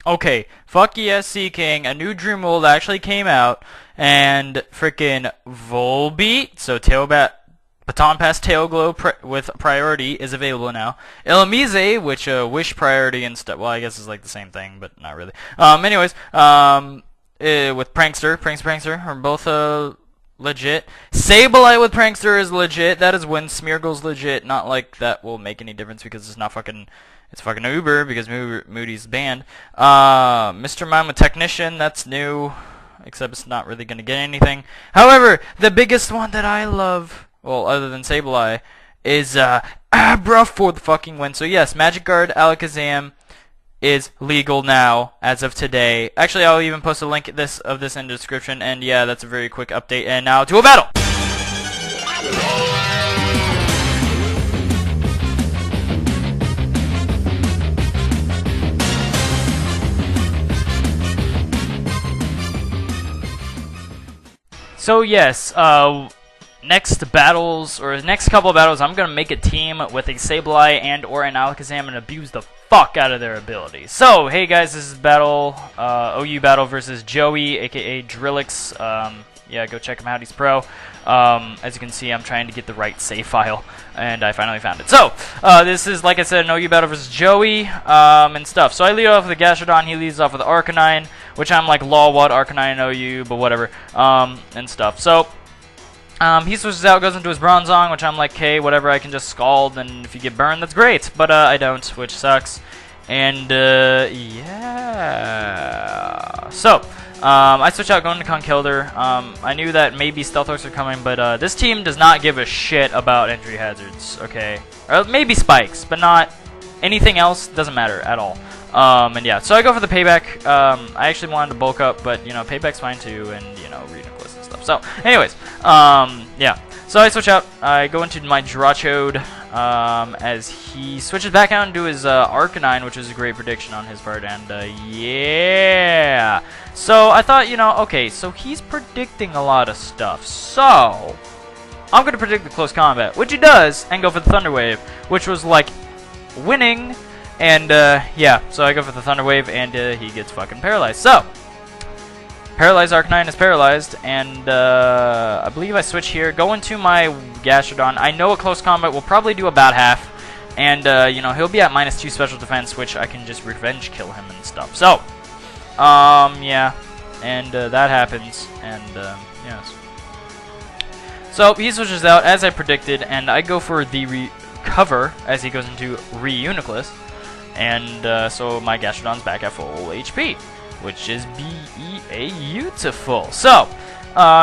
Okay, fuck yes, Sea King. A new Dream World actually came out, and frickin' Volbeat, so Baton Pass Tail Glow with priority is available now. Illumise, which Wish priority and stuff. Well, I guess is like the same thing, but not really. Anyways, with Prankster are both legit. Sableye with Prankster is legit. That is when Smeargle's legit. Not like that will make any difference because it's not fucking. It's fucking Uber because Moody's banned. Mr. Mime with Technician, that's new, except it's not really gonna get anything. However, the biggest one that I love, well, other than Sableye, is Abra for the fucking win. So yes, Magic Guard Alakazam is legal now as of today. Actually, I'll even post a link of this in the description. And yeah, that's a very quick update. And now to a battle. So yes, next couple of battles, I'm gonna make a team with a Sableye and or an Alakazam and abuse the fuck out of their abilities. So hey guys, this is battle, OU battle versus Joey, aka DrylX. Yeah, go check him out. He's pro. As you can see, I'm trying to get the right save file, and I finally found it. So this is, like I said, an OU battle versus Joey and stuff. So I lead off with the Gastrodon. He leads off with the Arcanine, which I'm like, lol, what Arcanine OU, but whatever, and stuff. So he switches out, goes into his Bronzong, which I'm like, okay, whatever, I can just Scald, and if you get burned, that's great. But I don't, which sucks. And yeah. So I switch out, going to Conkeldurr. I knew that maybe Stealthorks are coming, but this team does not give a shit about entry hazards, okay? Or maybe spikes, but not anything else. Doesn't matter at all. And yeah, so I go for the Payback. I actually wanted to bulk up, but you know, Payback's fine too, and you know, Reuniclus and stuff. So, anyways, yeah. So I switch out. I go into my Drachode as he switches back out into his Arcanine, which is a great prediction on his part. And yeah. So I thought, you know, okay, so he's predicting a lot of stuff. So I'm going to predict the close combat, which he does, and go for the Thunder Wave, which was like winning. And yeah, so I go for the Thunder Wave, and he gets fucking paralyzed. So Paralyzed Arcanine is paralyzed, and I believe I switch here, go into my Gastrodon. I know a close combat will probably do about half, and you know, he'll be at -2 special defense, which I can just revenge kill him and stuff. So yeah, and that happens, and yes. So he switches out as I predicted, and I go for the recover as he goes into Reuniclus, and so my Gastrodon's back at full HP, which is beautiful. So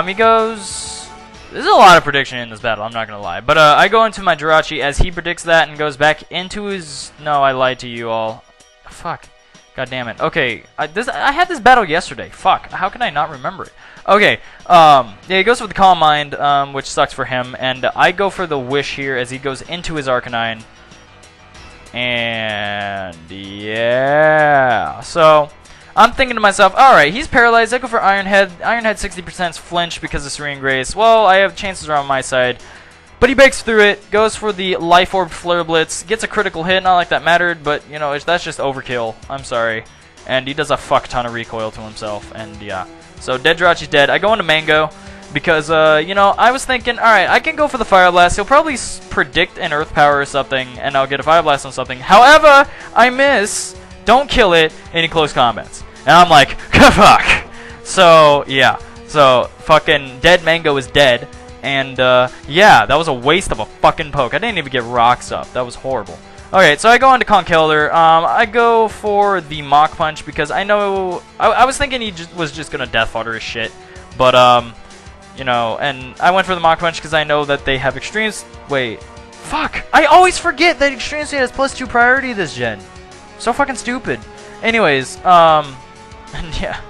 he goes. There's a lot of prediction in this battle, I'm not gonna lie, but I go into my Jirachi as he predicts that and goes back into his. No, I lied to you all. Fuck. God damn it. Okay, I had this battle yesterday. Fuck. How can I not remember it? Okay. Yeah, he goes for the Calm Mind, which sucks for him, and I go for the Wish here as he goes into his Arcanine. And yeah. So I'm thinking to myself, all right, he's paralyzed. I go for Iron Head. Iron Head 60% flinch because of Serene Grace. Well, I have chances are on my side. But he breaks through it, goes for the Life Orb Flare Blitz, gets a critical hit, not like that mattered, but, you know, that's just overkill. I'm sorry. And he does a fuck ton of recoil to himself, and yeah. So, Dead Jirachi's dead. I go into Mango, because, you know, I was thinking, alright, I can go for the Fire Blast. He'll probably predict an Earth Power or something, and I'll get a Fire Blast on something. However, I miss, don't kill it, in close combats. And I'm like, fuck. So, yeah. So, fucking Dead Mango is dead. And, yeah, that was a waste of a fucking poke. I didn't even get rocks up. That was horrible. Okay, so I go on to Conkeldurr. I go for the Mach Punch because I know... I was thinking he was just going to Death Fodder his shit. But, you know, and I went for the Mach Punch because I know that they have Extremes... Wait. Fuck! I always forget that Extreme Speed has +2 priority this gen. So fucking stupid. Anyways, and yeah.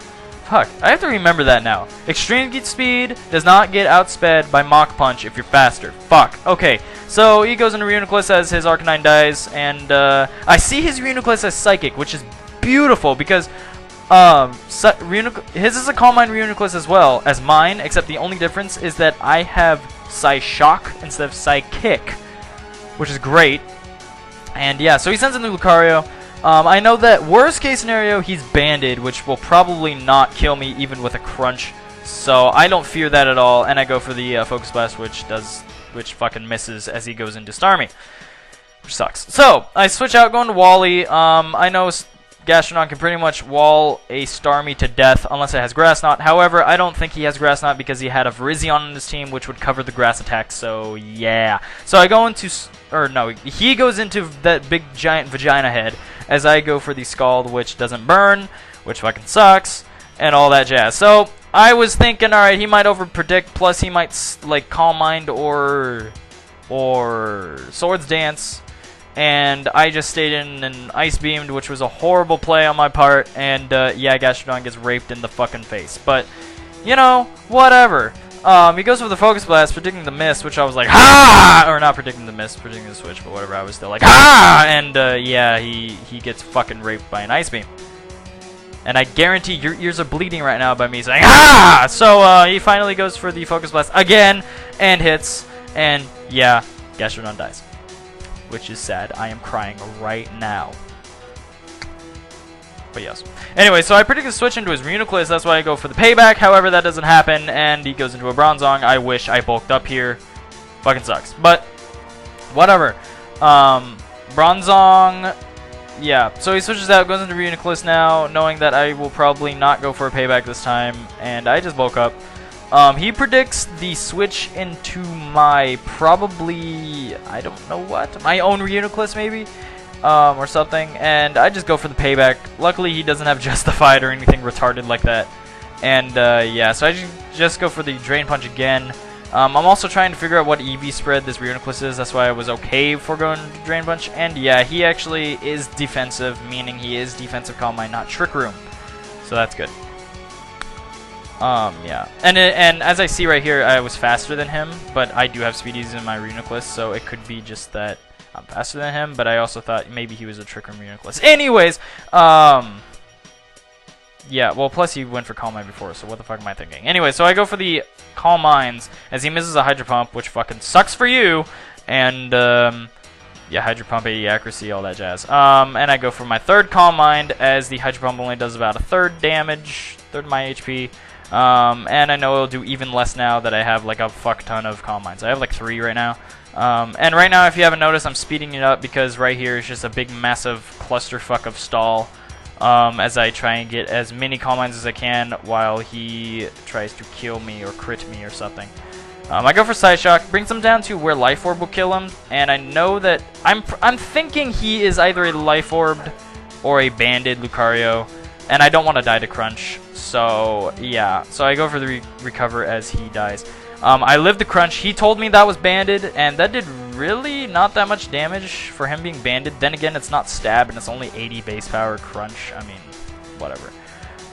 Fuck, I have to remember that now. Extreme Speed does not get outsped by Mach Punch if you're faster. Fuck. Okay, so he goes into Reuniclus as his Arcanine dies, and I see his Reuniclus as Psychic, which is beautiful because his is a Calm Mind Reuniclus as well as mine, except the only difference is that I have Psyshock instead of Psychic, which is great. And yeah, so he sends in the Lucario. I know that worst case scenario, he's banded, which will probably not kill me even with a crunch. So I don't fear that at all, and I go for the Focus Blast, which fucking misses as he goes into Starmie, which sucks. So I switch out, going to Wally. I know Gastrodon can pretty much wall a Starmie to death unless it has Grass Knot. However, I don't think he has Grass Knot because he had a Virizion on his team, which would cover the grass attack. So yeah. So I go into, or no, he goes into that big giant vagina head as I go for the Scald, which doesn't burn, which fucking sucks, and all that jazz. So I was thinking, all right, he might overpredict, plus he might like Calm Mind or Swords Dance. And I just stayed in and Ice Beamed, which was a horrible play on my part. And yeah, Gastrodon gets raped in the fucking face. But, you know, whatever. He goes for the Focus Blast, predicting the miss, which I was like, ha! Or not predicting the miss, predicting the switch, but whatever. I was still like, ha! And yeah, he gets fucking raped by an Ice Beam. And I guarantee your ears are bleeding right now by me saying, ah! So he finally goes for the Focus Blast again and hits. And yeah, Gastrodon dies, which is sad. I am crying right now. But yes. Anyway, so I predict a switch into his Reuniclus. That's why I go for the payback. However, that doesn't happen, and he goes into a Bronzong. I wish I bulked up here. Fucking sucks. But whatever. Bronzong. Yeah. So he switches out, goes into Reuniclus now, knowing that I will probably not go for a payback this time, and I just bulk up. He predicts the switch into my probably, I don't know what, my own Reuniclus maybe, or something, and I just go for the payback. Luckily, he doesn't have Justified or anything retarded like that, and yeah, so I just go for the Drain Punch again. I'm also trying to figure out what EV spread this Reuniclus is, that's why I was okay for going to Drain Punch, and yeah, he actually is defensive, meaning he is defensive Calm Mind, not Trick Room, so that's good. Yeah, and as I see right here, I was faster than him, but I do have speedies in my Reuniclus, so it could be just that I'm faster than him, but I also thought maybe he was a Trick Room Reuniclus. Anyways, yeah, well, plus he went for Calm Mind before, so what the fuck am I thinking? Anyway, so I go for the Calm Minds as he misses a Hydro Pump, which fucking sucks for you, and, yeah, Hydro Pump, 80 accuracy, all that jazz. And I go for my third Calm Mind as the Hydro Pump only does about a third damage, third of my HP. And I know it'll do even less now that I have like a fuck ton of Calm Minds. I have like 3 right now. And right now, if you haven't noticed, I'm speeding it up because right here is just a big massive clusterfuck of stall. As I try and get as many Calm Minds as I can while he tries to kill me or crit me or something. I go for Side Shock, brings him down to where Life Orb will kill him, and I know that I'm thinking he is either a Life Orbed or a banded Lucario, and I don't want to die to Crunch. So yeah, so I go for the recover as he dies. I lived the Crunch. He told me that was banded, and that did really not that much damage for him being banded. Then again, it's not stab, and it's only 80 base power Crunch. I mean, whatever.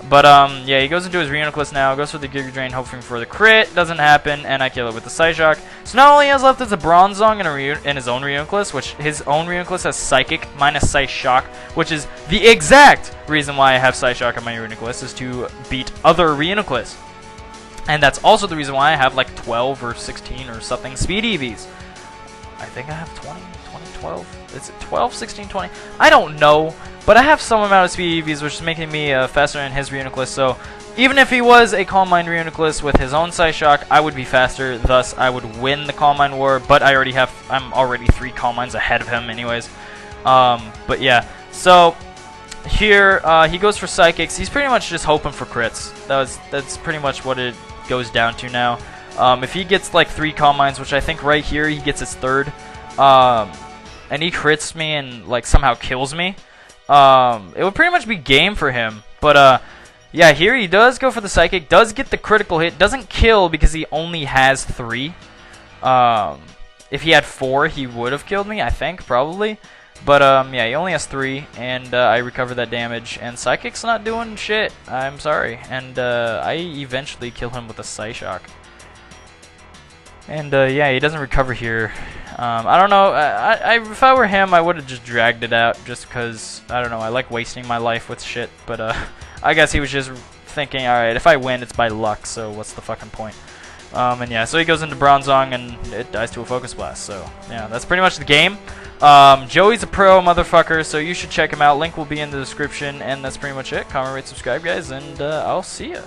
But yeah, he goes into his Reuniclus now, goes for the Giga Drain, hoping for the crit. Doesn't happen, and I kill it with the Psyshock. So not only has left as a Bronzong in his own Reuniclus, which his own Reuniclus has Psychic minus Psyshock, which is the exact reason why I have Psyshock in my Reuniclus, is to beat other Reuniclus. And that's also the reason why I have like 12 or 16 or something speed EVs. I think I have 20, 12. Is it 12, 16, 20? I don't know. But I have some amount of speed EVs, which is making me faster in his Reuniclus. So even if he was a Calm Mind Reuniclus with his own Psyshock, I would be faster. Thus, I would win the Calm Mind War. But I'm already 3 Calm Minds ahead of him anyways. But yeah. So here, he goes for Psychics. He's pretty much just hoping for crits. That's pretty much what it goes down to now. If he gets like 3 Calm Minds, which I think right here he gets his third, and he crits me and like somehow kills me, it would pretty much be game for him. But yeah, here he does go for the Psychic, does get the critical hit, doesn't kill because he only has 3. If he had 4, he would have killed me, I think, probably. But yeah, he only has 3, and I recover that damage, and Psychic's not doing shit. I'm sorry. And I eventually kill him with a Psyshock. And yeah, he doesn't recover here. I don't know. If I were him, I would have just dragged it out, just because, I don't know, I like wasting my life with shit. But I guess he was just thinking, alright, if I win, it's by luck, so what's the fucking point? And yeah, so he goes into Bronzong, and it dies to a Focus Blast. So yeah, that's pretty much the game. Joey's a pro motherfucker, so you should check him out. Link will be in the description, and that's pretty much it. Comment, rate, subscribe, guys, and I'll see ya.